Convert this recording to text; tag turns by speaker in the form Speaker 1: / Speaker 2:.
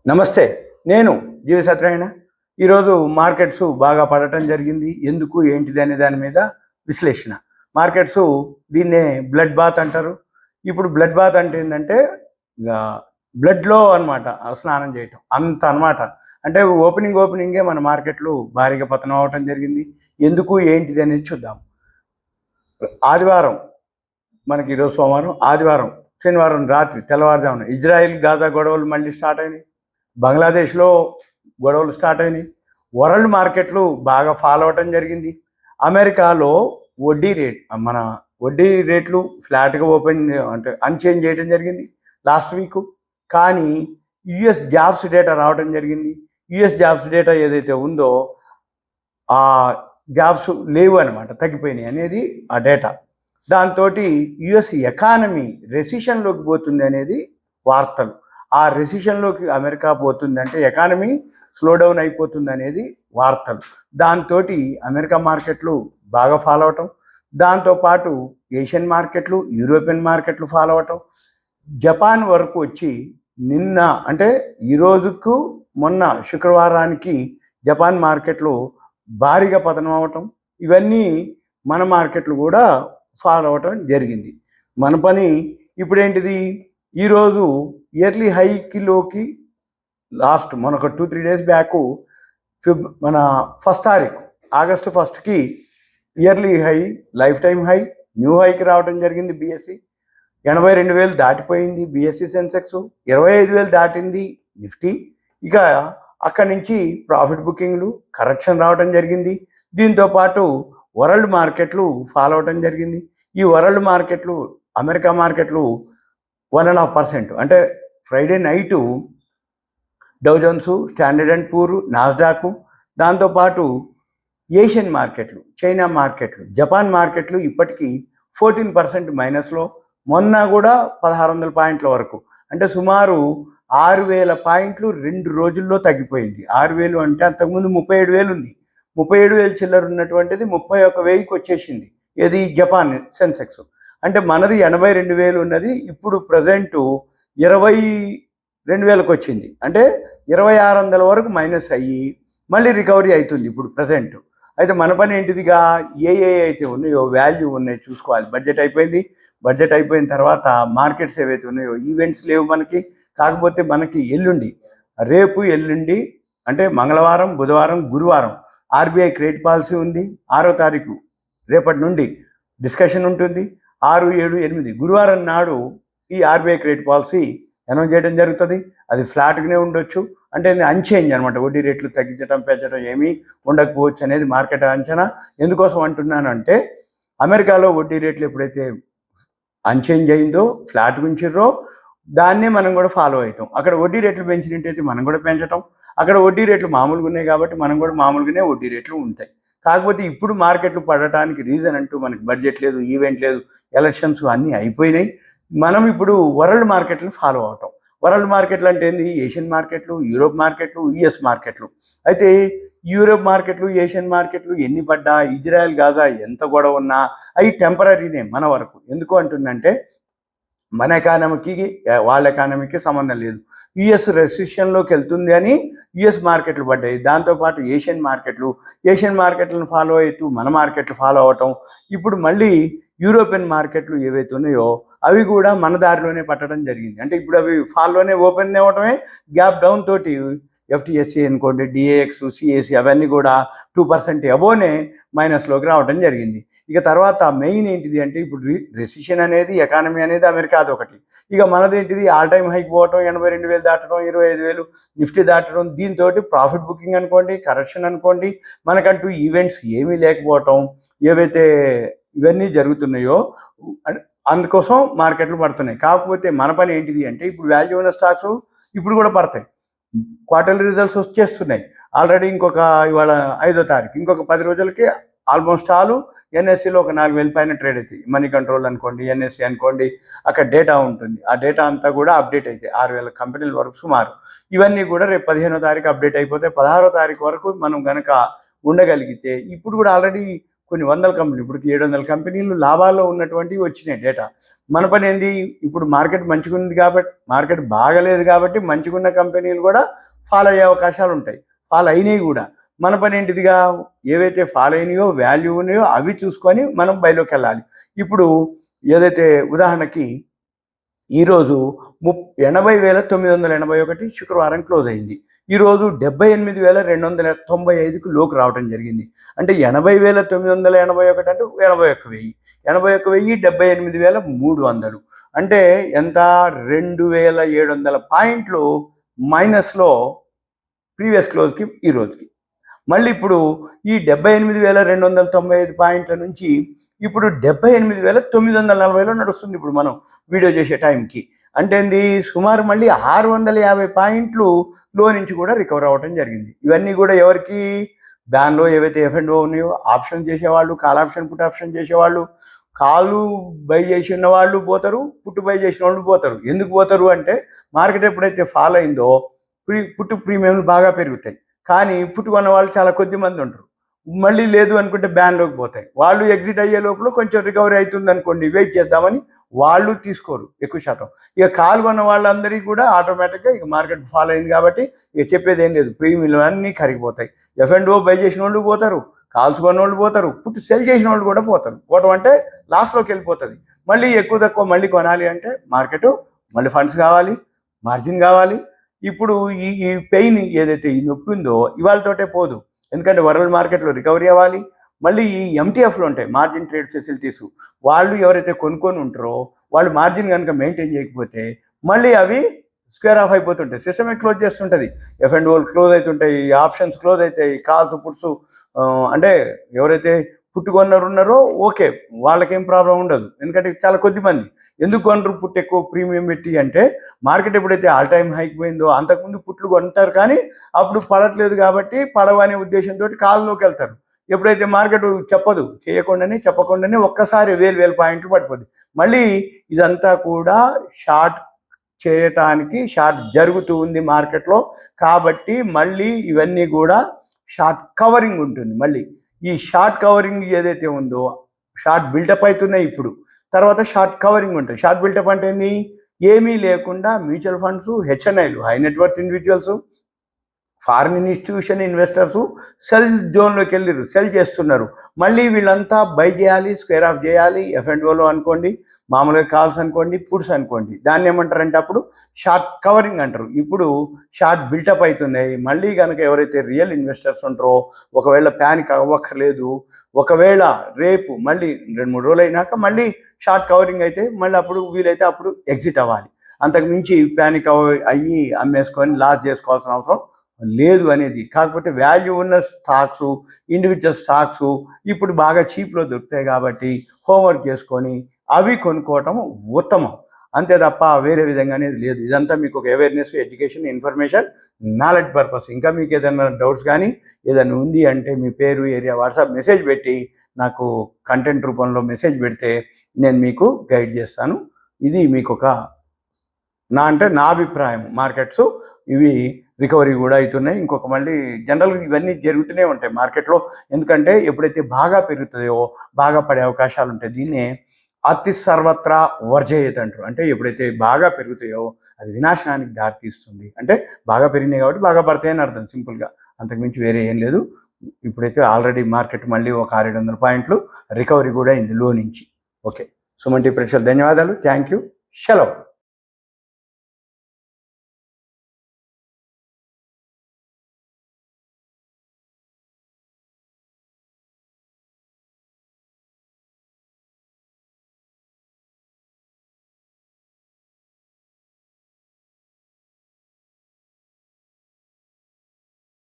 Speaker 1: నమస్తే. నేను జీవి సత్యనారాయణ. ఈరోజు మార్కెట్స్ బాగా పడటం జరిగింది. ఎందుకు ఏంటిది అనే దాని మీద విశ్లేషణ. మార్కెట్స్ దీన్నే బ్లడ్ బాత్ అంటారు. ఇప్పుడు బ్లడ్ బాత్ అంటే ఏంటంటే ఇక బ్లడ్లో అనమాట స్నానం చేయటం అంత అనమాట. అంటే ఓపెనింగే మన మార్కెట్లు భారీగా పతనం అవటం జరిగింది. ఎందుకు ఏంటిది అనేది చూద్దాం. ఆదివారం మనకి ఈరోజు సోమవారం, ఆదివారం, శనివారం రాత్రి తెల్లవారుజామున ఇజ్రాయిల్ గాజా గొడవలు మళ్ళీ స్టార్ట్ అయినాయి. బంగ్లాదేశ్లో గొడవలు స్టార్ట్ అయినాయి. వరల్డ్ మార్కెట్లు బాగా ఫాలో అవటం జరిగింది. అమెరికాలో వడ్డీ రేట్లు ఫ్లాట్గా ఓపెన్ అంటే అన్చేంజ్ చేయడం జరిగింది లాస్ట్ వీక్. కానీ యుఎస్ జాబ్స్ డేటా రావడం జరిగింది. యుఎస్ జాబ్స్ డేటా ఏదైతే ఉందో ఆ జాబ్స్ లేవు అనమాట, తగ్గిపోయినాయి అనేది ఆ డేటా. దాంతో యుఎస్ ఎకానమీ రెసిషన్లోకి పోతుంది అనేది వార్తలు. ఆ రెసిషన్లోకి అమెరికా పోతుందంటే ఎకానమీ స్లో డౌన్ అయిపోతుంది అనేది వార్తలు. దాంతో అమెరికా మార్కెట్లు బాగా ఫాలో అవటం, దాంతోపాటు ఏషియన్ మార్కెట్లు, యూరోపియన్ మార్కెట్లు ఫాలో అవటం, జపాన్ వరకు వచ్చి నిన్న అంటే ఈరోజుకు మొన్న శుక్రవారానికి జపాన్ మార్కెట్లు భారీగా పతనం అవటం, ఇవన్నీ మన మార్కెట్లు కూడా ఫాలో అవటం జరిగింది. మన పని ఇప్పుడేంటిది, ఈరోజు ఇయర్లీ హైకిలోకి లాస్ట్ మనొక 2-3 డేస్ బ్యాక్ మన 1 తారీఖు ఆగస్టు 1కి yearly high, lifetime high, new హైకి రావడం జరిగింది. బిఎస్సి 82,000 దాటిపోయింది. బిఎస్సి సెన్సెక్స్ 25,000 దాటింది నిఫ్టీ. ఇక అక్కడి నుంచి ప్రాఫిట్ బుకింగ్లు, కరెక్షన్ రావడం జరిగింది. దీంతోపాటు వరల్డ్ మార్కెట్లు ఫాలో అవడం జరిగింది. ఈ వరల్డ్ మార్కెట్లు, అమెరికా మార్కెట్లు 1.5%, అంటే Friday night Dow Jones, Standard and Poor's, Nasdaq, దాంతోపాటు ఏషియన్ మార్కెట్లు, చైనా మార్కెట్లు, జపాన్ మార్కెట్లు ఇప్పటికీ 14% మైనస్లో. మొన్న కూడా 1,600 పాయింట్ల వరకు, అంటే సుమారు 6,000 పాయింట్లు 2 రోజుల్లో తగ్గిపోయింది. 6,000 అంటే అంతకుముందు 37,000 ఉంది. 37,000 చిల్లర ఉన్నటువంటిది 31,000కి వచ్చేసింది. ఏది జపాన్ సెన్సెక్స్. అంటే మనది 82,000 ఉన్నది, ఇప్పుడు ప్రజెంటు 22,000కి వచ్చింది. అంటే 2,600 వరకు మైనస్ అయ్యి మళ్ళీ రికవరీ అవుతుంది ఇప్పుడు ప్రజెంట్. అయితే మన పని ఏంటిదిగా, ఏ అయితే ఉన్నాయో వాల్యూ ఉన్నాయి చూసుకోవాలి. బడ్జెట్ అయిపోయిన తర్వాత మార్కెట్స్ ఏవైతే ఉన్నాయో, ఈవెంట్స్ లేవు మనకి. కాకపోతే మనకి రేపు ఎల్లుండి అంటే మంగళవారం, బుధవారం, గురువారం ఆర్బీఐ క్రెడిట్ పాలసీ ఉంది. 6వ తారీఖు రేపటి నుండి డిస్కషన్ ఉంటుంది. 6, 7, 8 గురువారం నాడు ఈ ఆర్బీఐ క్రెడిట్ పాలసీ అనౌన్స్ చేయడం జరుగుతుంది. అది ఫ్లాట్గానే ఉండొచ్చు, అంటే అన్చేంజ్ అనమాట. వడ్డీ రేట్లు తగ్గించడం, పెంచడం ఏమీ ఉండకపోవచ్చు అనేది మార్కెట్ అంచనా. ఎందుకోసం అంటున్నానంటే, అమెరికాలో వడ్డీ రేట్లు ఎప్పుడైతే అన్చేంజ్ అయిందో, ఫ్లాట్ ఉంచిర్రో, దాన్నే మనం కూడా ఫాలో అవుతాం. అక్కడ వడ్డీ రేట్లు పెంచినట్టయితే మనం కూడా పెంచటం, అక్కడ వడ్డీ రేట్లు మామూలుగా ఉన్నాయి కాబట్టి మనం కూడా మామూలుగానే వడ్డీ రేట్లు ఉంటాయి. కాకపోతే ఇప్పుడు మార్కెట్లు పడటానికి రీజన్ అంటూ మనకి బడ్జెట్ లేదు, ఈవెంట్ లేదు, ఎలక్షన్స్ అన్నీ అయిపోయినాయి. మనం ఇప్పుడు వరల్డ్ మార్కెట్లను ఫాలో అవటం. వరల్డ్ మార్కెట్లు అంటే ఏంది, ఏషియన్ మార్కెట్లు, యూరోప్ మార్కెట్లు, యుఎస్ మార్కెట్లు. అయితే యూరోప్ మార్కెట్లు, ఏషియన్ మార్కెట్లు ఎన్ని పడ్డా, ఇజ్రాయెల్ గాజా ఎంత గొడవ ఉన్నా అవి టెంపరీనే మన వరకు. ఎందుకు అంటుందంటే, మన ఎకానమీకి వాళ్ళ ఎకానమీకి సంబంధం లేదు. యుఎస్ రెసిషన్లోకి వెళ్తుంది అని యుఎస్ మార్కెట్లు పడ్డాయి. దాంతోపాటు ఏషియన్ మార్కెట్లను ఫాలో అవుతూ మన మార్కెట్లు ఫాలో అవటం. ఇప్పుడు మళ్ళీ యూరోపియన్ మార్కెట్లు ఏవైతే ఉన్నాయో అవి కూడా మన దారిలోనే పట్టడం జరిగింది. అంటే ఇప్పుడు అవి ఫాల్లోనే ఓపెన్ అవ్వటమే, గ్యాప్ డౌన్ తోటి ఎఫ్టీఎస్సీ అనుకోండి, డిఏఎక్స్, సిఏసి అవన్నీ కూడా 2% అబోనే మైనస్లోకి రావడం జరిగింది. ఇక తర్వాత మెయిన్ ఏంటిది అంటే, ఇప్పుడు రెసిషన్ అనేది, ఎకానమీ అనేది అమెరికాది ఒకటి. ఇక మనదేంటిది, ఆల్ టైమ్ హైక్ పోవటం, 82,000 దాటడం, 25,000 నిఫ్టీ దాటడం. దీంతో ప్రాఫిట్ బుకింగ్ అనుకోండి, కరెక్షన్ అనుకోండి, మనకంటూ ఈవెంట్స్ ఏమీ లేకపోవటం, ఏవైతే ఇవన్నీ జరుగుతున్నాయో అందుకోసం మార్కెట్లు పడుతున్నాయి. కాకపోతే మన పని ఏంటిది అంటే, ఇప్పుడు వాల్యూ ఉన్న స్టాక్స్ ఇప్పుడు కూడా పడతాయి. క్వార్టర్లీ రిజల్ట్స్ వచ్చేస్తున్నాయి ఆల్రెడీ. ఇవాళ 5వ తారీఖు, ఇంకొక 10 రోజులకి ఆల్మోస్ట్ ఆల్ ఎన్ఎస్సిలో ఒక 4,000 పైన ట్రేడ్ అవుతాయి. మనీ కంట్రోల్ అనుకోండి, ఎన్ఎస్సి అనుకోండి, అక్కడ డేటా ఉంటుంది. ఆ డేటా అంతా కూడా అప్డేట్ అవుతాయి. 6,000 కంపెనీల వరకు సుమారు. ఇవన్నీ కూడా రేపు 15వ తారీఖు అప్డేట్ అయిపోతే 16వ తారీఖు వరకు మనం కనుక ఉండగలిగితే, ఇప్పుడు కూడా ఆల్రెడీ కొన్ని వందల కంపెనీలు, ఇప్పుడు 700 కంపెనీలు లాభాల్లో ఉన్నటువంటివి వచ్చినాయి డేటా. మన పని ఏంది, ఇప్పుడు మార్కెట్ మంచిగా ఉంది కాబట్టి, మార్కెట్ బాగలేదు కాబట్టి మంచిగున్న కంపెనీలు కూడా ఫాలో అయ్యే అవకాశాలు ఉంటాయి, ఫాలో అయినాయి కూడా. మన పని ఏంటిదిగా, ఏవైతే ఫాలో అయినాయో వాల్యూ ఉన్నాయో అవి చూసుకొని మనం బయలోకి వెళ్ళాలి. ఇప్పుడు ఏదైతే ఉదాహరణకి ఈరోజు 80,981 శుక్రవారం క్లోజ్ అయింది. ఈరోజు 78,295కు లోకి రావడం జరిగింది. అంటే 80,981 అంటే 81,000, 81,000 78,300 అంటే ఎంత, 2,700 పాయింట్లు మైనస్లో ప్రీవియస్ క్లోజ్కి ఈ రోజుకి. మళ్ళీ ఇప్పుడు ఈ 78,295 పాయింట్ల నుంచి ఇప్పుడు 78,940లో నడుస్తుంది ఇప్పుడు మనం వీడియో చేసే టైంకి. అంటే ఏంది, సుమారు మళ్ళీ 650 పాయింట్లు లో నుంచి కూడా రికవర్ అవ్వడం జరిగింది. ఇవన్నీ కూడా ఎవరికి, బ్యాన్లో ఏవైతే F&O ఉన్నాయో ఆప్షన్ చేసేవాళ్ళు, కాల్ ఆప్షన్ పుట్ ఆప్షన్ చేసేవాళ్ళు, కాలు బై చేసిన వాళ్ళు పోతారు, పుట్టు బై చేసిన వాళ్ళు పోతారు. ఎందుకు పోతారు అంటే, మార్కెట్ ఎప్పుడైతే ఫాలో అయిందో పుట్టు ప్రీమియంలు బాగా పెరుగుతాయి, కానీ పుట్టు కొన్న వాళ్ళు చాలా కొద్ది మంది ఉంటారు. మళ్ళీ లేదు అనుకుంటే బ్యాన్లోకి పోతాయి. వాళ్ళు ఎగ్జిట్ అయ్యే లోపల కొంచెం రికవరీ అవుతుంది అనుకోండి, వెయిట్ చేద్దామని వాళ్ళు తీసుకోరు ఎక్కువ శాతం. ఇక కాల్ కొన్న వాళ్ళందరికీ కూడా ఆటోమేటిక్గా ఇక మార్కెట్ ఫాలో అయింది కాబట్టి ఇక చెప్పేది ఏం లేదు, ప్రీమియంలు అన్నీ కరిగిపోతాయి. F&O బై చేసిన వాళ్ళు పోతారు, కాల్స్ కొన్న వాళ్ళు పోతారు, పుట్టు సెల్ చేసిన వాళ్ళు కూడా పోతారు. పోవటం అంటే లాస్లోకి వెళ్ళిపోతుంది. మళ్ళీ ఎక్కువ తక్కువ మళ్ళీ కొనాలి అంటే మార్కెట్ మళ్ళీ ఫండ్స్ కావాలి, మార్జిన్ కావాలి. ఇప్పుడు ఈ పెయిన్ ఏదైతే ఈ నొప్పి ఉందో ఇవాళతోటే పోదు, ఎందుకంటే వరల్డ్ మార్కెట్లో రికవరీ అవ్వాలి. మళ్ళీ ఈ MTFలు ఉంటాయి, మార్జిన్ ట్రేడ్ ఫెసిలిటీస్, వాళ్ళు ఎవరైతే కొనుక్కొని ఉంటారో వాళ్ళు మార్జిన్ కనుక మెయింటైన్ చేయకపోతే మళ్ళీ అవి స్క్వేర్ ఆఫ్ అయిపోతుంటాయి, సిస్టమే క్లోజ్ చేస్తుంటుంది. F&O క్లోజ్ అవుతుంటాయి, ఆప్షన్స్ క్లోజ్ అవుతాయి, కాల్స్ పుట్స్ అంటే ఎవరైతే పుట్టుకొన్నారు ఉన్నారో ఓకే, వాళ్ళకేం ప్రాబ్లం ఉండదు, ఎందుకంటే చాలా కొద్ది మంది. ఎందుకు కొనరు పుట్టు ఎక్కువ ప్రీమియం పెట్టి అంటే, మార్కెట్ ఎప్పుడైతే ఆల్ టైమ్ హైక్ పోయిందో అంతకుముందు పుట్లు కొంటారు, కానీ అప్పుడు పడట్లేదు కాబట్టి పడవనే ఉద్దేశంతో కాల్లోకి వెళ్తారు. ఎప్పుడైతే మార్కెట్ చెప్పదు, చెప్పకుండానే ఒక్కసారి 1,000 పాయింట్లు పడిపోద్ది. మళ్ళీ ఇదంతా కూడా షార్ట్ చేయటానికి షార్ట్ జరుగుతూ ఉంది మార్కెట్లో, కాబట్టి మళ్ళీ ఇవన్నీ కూడా షార్ట్ కవరింగ్ ఉంటుంది. మళ్ళీ ఈ షార్ట్ కవరింగ్ ఏదైతే ఉందో, షార్ట్ బిల్టప్ అవుతున్నాయి ఇప్పుడు, తర్వాత షార్ట్ కవరింగ్ ఉంటుంది. షార్ట్ బిల్టప్ అంటే ఏంది, ఏమీ లేకుండా మ్యూచువల్ ఫండ్స్, HNIలు, high net worth individuals, foreign institution investors sell జోన్లోకి వెళ్ళారు, సెల్ చేస్తున్నారు. మళ్ళీ వీళ్ళంతా బై చేయాలి, స్క్వేర్ ఆఫ్ చేయాలి. F&Oలో అనుకోండి, మామూలుగా కాల్స్ అనుకోండి, పుట్స్ అనుకోండి, దాన్ని ఏమంటారంటే అప్పుడు షార్ట్ కవరింగ్ అంటారు. ఇప్పుడు షార్ట్ బిల్టప్ అవుతున్నాయి. మళ్ళీ కనుక ఎవరైతే రియల్ ఇన్వెస్టర్స్ ఉంటారో ఒకవేళ ప్యానిక్ అవ్వక్కర్లేదు. ఒకవేళ రేపు మళ్ళీ 2-3 రోజులు అయినాక మళ్ళీ షార్ట్ కవరింగ్ అయితే మళ్ళీ అప్పుడు వీలైతే అప్పుడు ఎగ్జిట్ అవ్వాలి. అంతకు మించి ప్యానిక్ అయ్యి అమ్మేసుకొని లాస్ చేసుకోవాల్సిన అవసరం లేదు అనేది. కాకపోతే వాల్యూ ఉన్న స్టాక్స్, ఇండివిజువల్ స్టాక్స్ ఇప్పుడు బాగా చీప్లో దొరుకుతాయి కాబట్టి హోంవర్క్ చేసుకొని అవి కొనుక్కోవటం ఉత్తమం, అంతే తప్ప వేరే విధంగా అనేది లేదు. ఇదంతా మీకు ఒక awareness, education, information, knowledge purpose. ఇంకా మీకు ఏదైనా డౌట్స్ కానీ ఏదైనా ఉంది అంటే మీ పేరు, ఏరియా, వాట్సాప్ మెసేజ్ పెట్టి నాకు కంటెంట్ రూపంలో మెసేజ్ పెడితే నేను మీకు గైడ్ చేస్తాను. ఇది మీకు ఒక నా అభిప్రాయం. మార్కెట్స్ ఇవి రికవరీ కూడా అవుతున్నాయి. ఇంకొక మళ్ళీ జనరల్గా ఇవన్నీ జరుగుతూనే ఉంటాయి మార్కెట్లో, ఎందుకంటే ఎప్పుడైతే బాగా పెరుగుతాయో బాగా పడే అవకాశాలు ఉంటాయి. దీన్నే అతి సర్వత్రా వర్జయేత్ అంటారు. అంటే ఎప్పుడైతే బాగా పెరుగుతాయో అది వినాశనానికి దారితీస్తుంది. అంటే బాగా పెరిగినాయి కాబట్టి బాగా పడతాయని అర్థం, సింపుల్గా, అంతకుమించి వేరే ఏం లేదు. ఇప్పుడైతే ఆల్రెడీ మార్కెట్ మళ్ళీ ఒక 600 పాయింట్లు రికవరీ కూడా అయింది లో నుంచి. ఓకే, సుమన్ టీవీ ప్రేక్షకులు ధన్యవాదాలు, థ్యాంక్ యూ, సెలవు.